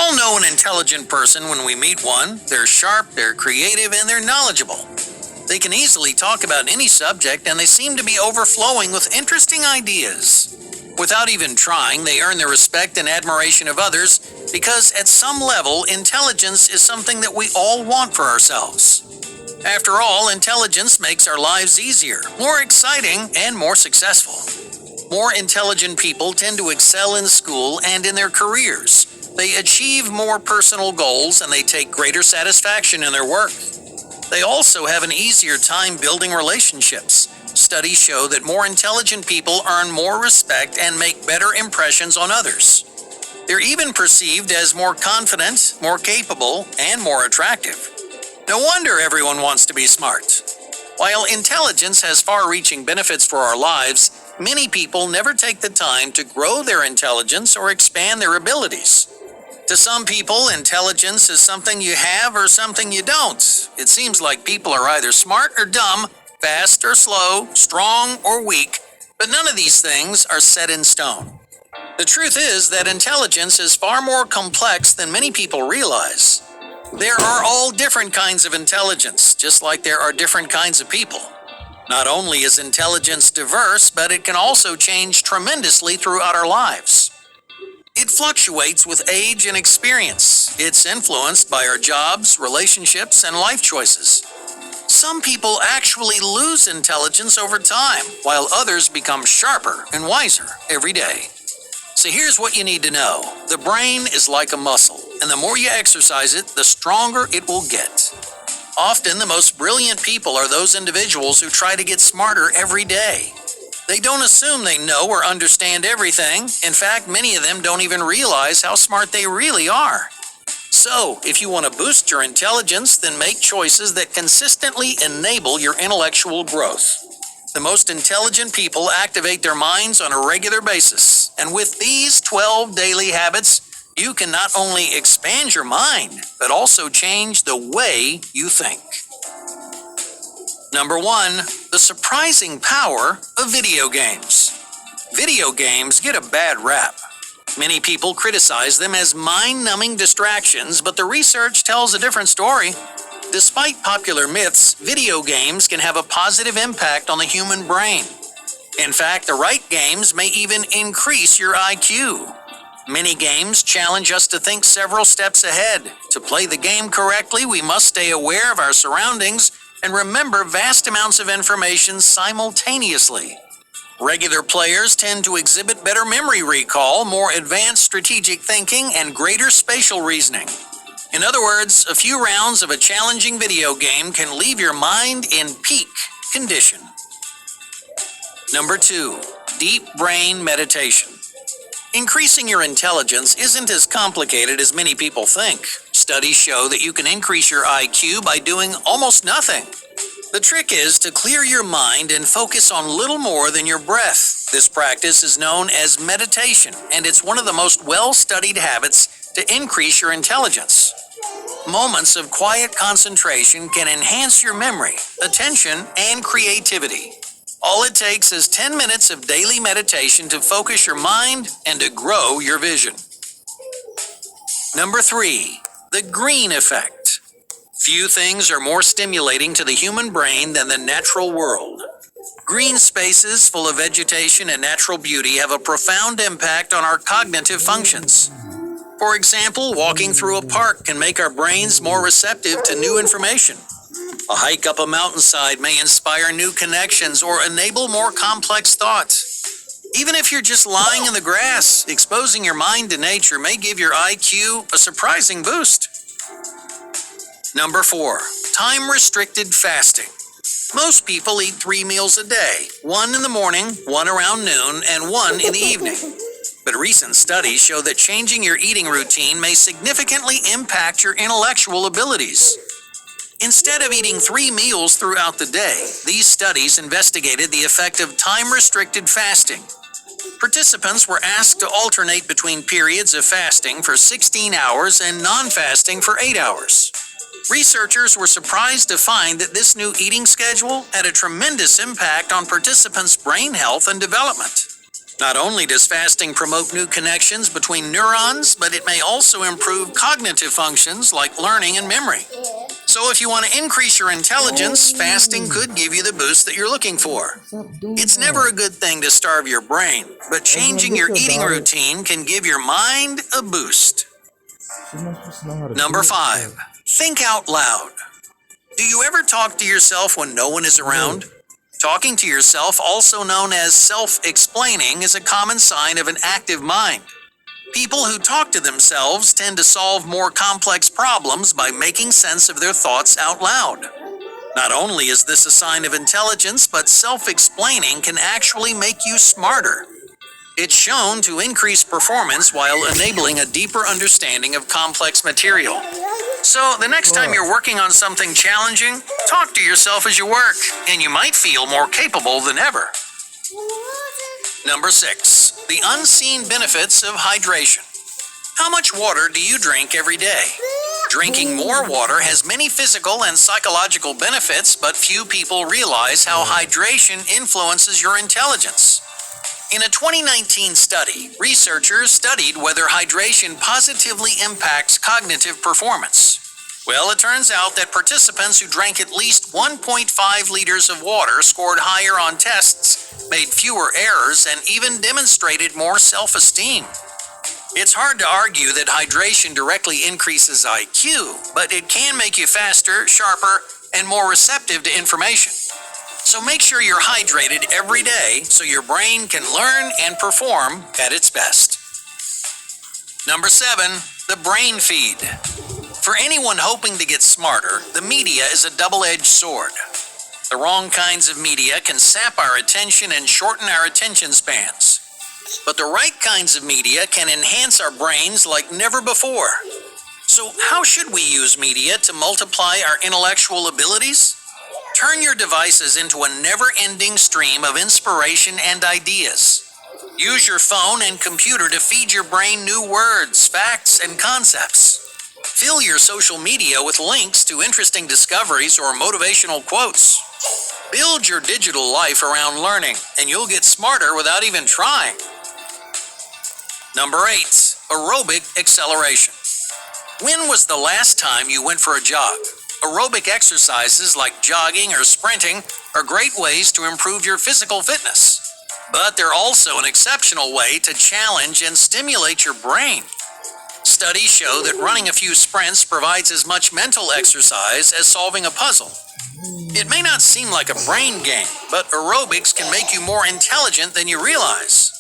all know an intelligent person when we meet one. They're sharp, they're creative, and they're knowledgeable. They can easily talk about any subject, and they seem to be overflowing with interesting ideas. Without even trying, they earn the respect and admiration of others because at some level, intelligence is something that we all want for ourselves. After all, intelligence makes our lives easier, more exciting, and more successful. More intelligent people tend to excel in school and in their careers. They achieve more personal goals and they take greater satisfaction in their work. They also have an easier time building relationships. Studies show that more intelligent people earn more respect and make better impressions on others. They're even perceived as more confident, more capable, and more attractive. No wonder everyone wants to be smart. While intelligence has far-reaching benefits for our lives, many people never take the time to grow their intelligence or expand their abilities. To some people, intelligence is something you have or something you don't. It seems like people are either smart or dumb, fast or slow, strong or weak, but none of these things are set in stone. The truth is that intelligence is far more complex than many people realize. There are all different kinds of intelligence, just like there are different kinds of people. Not only is intelligence diverse, but it can also change tremendously throughout our lives. It fluctuates with age and experience. It's influenced by our jobs, relationships, and life choices. Some people actually lose intelligence over time, while others become sharper and wiser every day. So here's what you need to know. The brain is like a muscle, and the more you exercise it, the stronger it will get. Often, the most brilliant people are those individuals who try to get smarter every day. They don't assume they know or understand everything. In fact, many of them don't even realize how smart they really are. So, if you want to boost your intelligence, then make choices that consistently enable your intellectual growth. The most intelligent people activate their minds on a regular basis. And with these 12 daily habits, you can not only expand your mind, but also change the way you think. Number 1, the surprising power of video games. Video games get a bad rap. Many people criticize them as mind-numbing distractions, but the research tells a different story. Despite popular myths, video games can have a positive impact on the human brain. In fact, the right games may even increase your IQ. Many games challenge us to think several steps ahead. To play the game correctly, we must stay aware of our surroundings and remember vast amounts of information simultaneously. Regular players tend to exhibit better memory recall, more advanced strategic thinking, and greater spatial reasoning. In other words, a few rounds of a challenging video game can leave your mind in peak condition. Number 2, deep brain meditation. Increasing your intelligence isn't as complicated as many people think. Studies show that you can increase your IQ by doing almost nothing. The trick is to clear your mind and focus on little more than your breath. This practice is known as meditation, and it's one of the most well-studied habits to increase your intelligence. Moments of quiet concentration can enhance your memory, attention, and creativity. All it takes is 10 minutes of daily meditation to focus your mind and to grow your vision. Number 3, the green effect. Few things are more stimulating to the human brain than the natural world. Green spaces full of vegetation and natural beauty have a profound impact on our cognitive functions. For example, walking through a park can make our brains more receptive to new information. A hike up a mountainside may inspire new connections or enable more complex thoughts. Even if you're just lying in the grass, exposing your mind to nature may give your IQ a surprising boost. Number 4, time-restricted fasting. Most people eat 3 meals a day, 1 in the morning, 1 around noon, and 1 in the evening. But recent studies show that changing your eating routine may significantly impact your intellectual abilities. Instead of eating 3 meals throughout the day, these studies investigated the effect of time-restricted fasting. Participants were asked to alternate between periods of fasting for 16 hours and non-fasting for 8 hours. Researchers were surprised to find that this new eating schedule had a tremendous impact on participants' brain health and development. Not only does fasting promote new connections between neurons, but it may also improve cognitive functions like learning and memory. So if you want to increase your intelligence, fasting could give you the boost that you're looking for. It's never a good thing to starve your brain, but changing your eating routine can give your mind a boost. Number 5. Think out loud. Do you ever talk to yourself when no one is around? Talking to yourself, also known as self-explaining, is a common sign of an active mind. People who talk to themselves tend to solve more complex problems by making sense of their thoughts out loud. Not only is this a sign of intelligence, but self-explaining can actually make you smarter. It's shown to increase performance while enabling a deeper understanding of complex material. So the next time you're working on something challenging, talk to yourself as you work, and you might feel more capable than ever. Number 6. The unseen benefits of hydration. How much water do you drink every day? Drinking more water has many physical and psychological benefits, but few people realize how hydration influences your intelligence. In a 2019 study, researchers studied whether hydration positively impacts cognitive performance. Well, it turns out that participants who drank at least 1.5 liters of water scored higher on tests, made fewer errors, and even demonstrated more self-esteem. It's hard to argue that hydration directly increases IQ, but it can make you faster, sharper, and more receptive to information. So make sure you're hydrated every day so your brain can learn and perform at its best. Number 7, the brain feed. For anyone hoping to get smarter, the media is a double-edged sword. The wrong kinds of media can sap our attention and shorten our attention spans. But the right kinds of media can enhance our brains like never before. So how should we use media to multiply our intellectual abilities? Turn your devices into a never-ending stream of inspiration and ideas. Use your phone and computer to feed your brain new words, facts, and concepts. Fill your social media with links to interesting discoveries or motivational quotes. Build your digital life around learning, and you'll get smarter without even trying. Number 8, aerobic acceleration. When was the last time you went for a jog? Aerobic exercises like jogging or sprinting are great ways to improve your physical fitness. But they're also an exceptional way to challenge and stimulate your brain. Studies show that running a few sprints provides as much mental exercise as solving a puzzle. It may not seem like a brain game, but aerobics can make you more intelligent than you realize.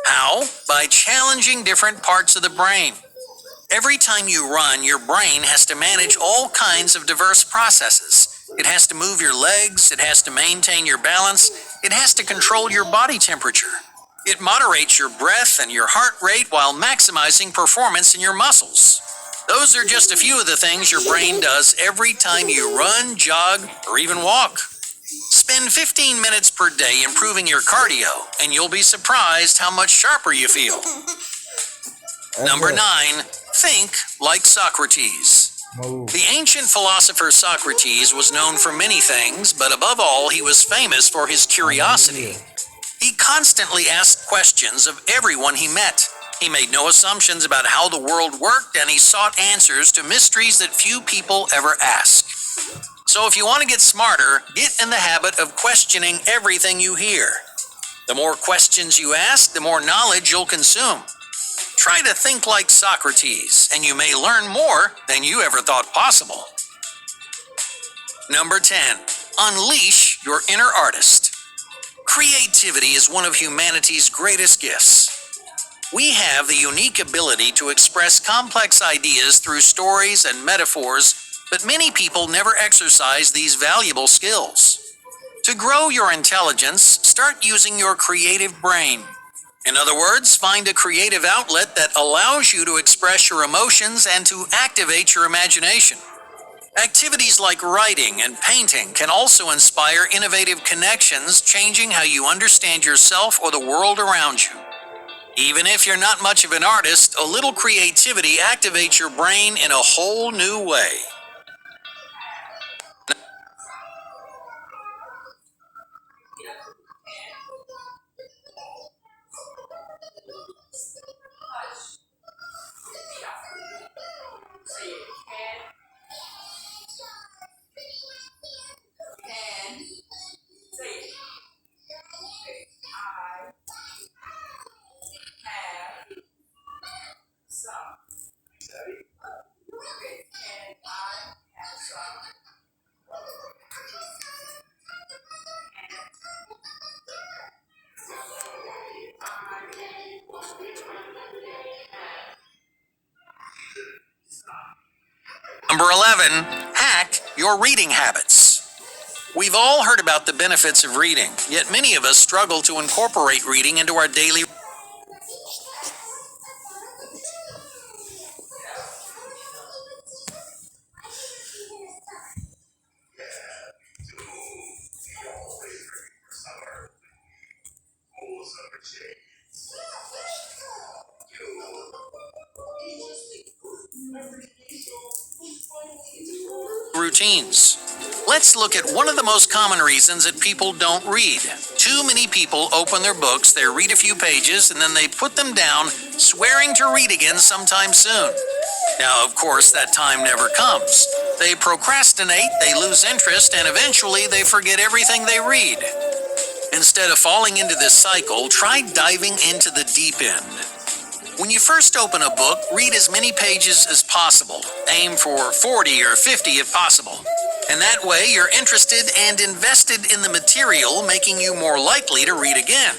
How? By challenging different parts of the brain. Every time you run, your brain has to manage all kinds of diverse processes. It has to move your legs, it has to maintain your balance, it has to control your body temperature. It moderates your breath and your heart rate while maximizing performance in your muscles. Those are just a few of the things your brain does every time you run, jog, or even walk. Spend 15 minutes per day improving your cardio, and you'll be surprised how much sharper you feel. Number 9, think like Socrates. The ancient philosopher Socrates was known for many things, but above all, he was famous for his curiosity. He constantly asked questions of everyone he met. He made no assumptions about how the world worked, and he sought answers to mysteries that few people ever ask. So if you want to get smarter, get in the habit of questioning everything you hear. The more questions you ask, the more knowledge you'll consume. Try to think like Socrates, and you may learn more than you ever thought possible. Number 10, unleash your inner artist. Creativity is one of humanity's greatest gifts. We have the unique ability to express complex ideas through stories and metaphors, but many people never exercise these valuable skills. To grow your intelligence, start using your creative brain. In other words, find a creative outlet that allows you to express your emotions and to activate your imagination. Activities like writing and painting can also inspire innovative connections, changing how you understand yourself or the world around you. Even if you're not much of an artist, a little creativity activates your brain in a whole new way. Number 11, hack your reading habits. We've all heard about the benefits of reading, yet many of us struggle to incorporate reading into our daily routines. Let's look at one of the most common reasons that people don't read. Too many people open their books, they read a few pages, and then they put them down, swearing to read again sometime soon. Now, of course, that time never comes. They procrastinate, they lose interest, and eventually they forget everything they read. Instead of falling into this cycle, try diving into the deep end. When you first open a book, read as many pages as possible. Aim for 40 or 50 if possible. And that way, you're interested and invested in the material, making you more likely to read again.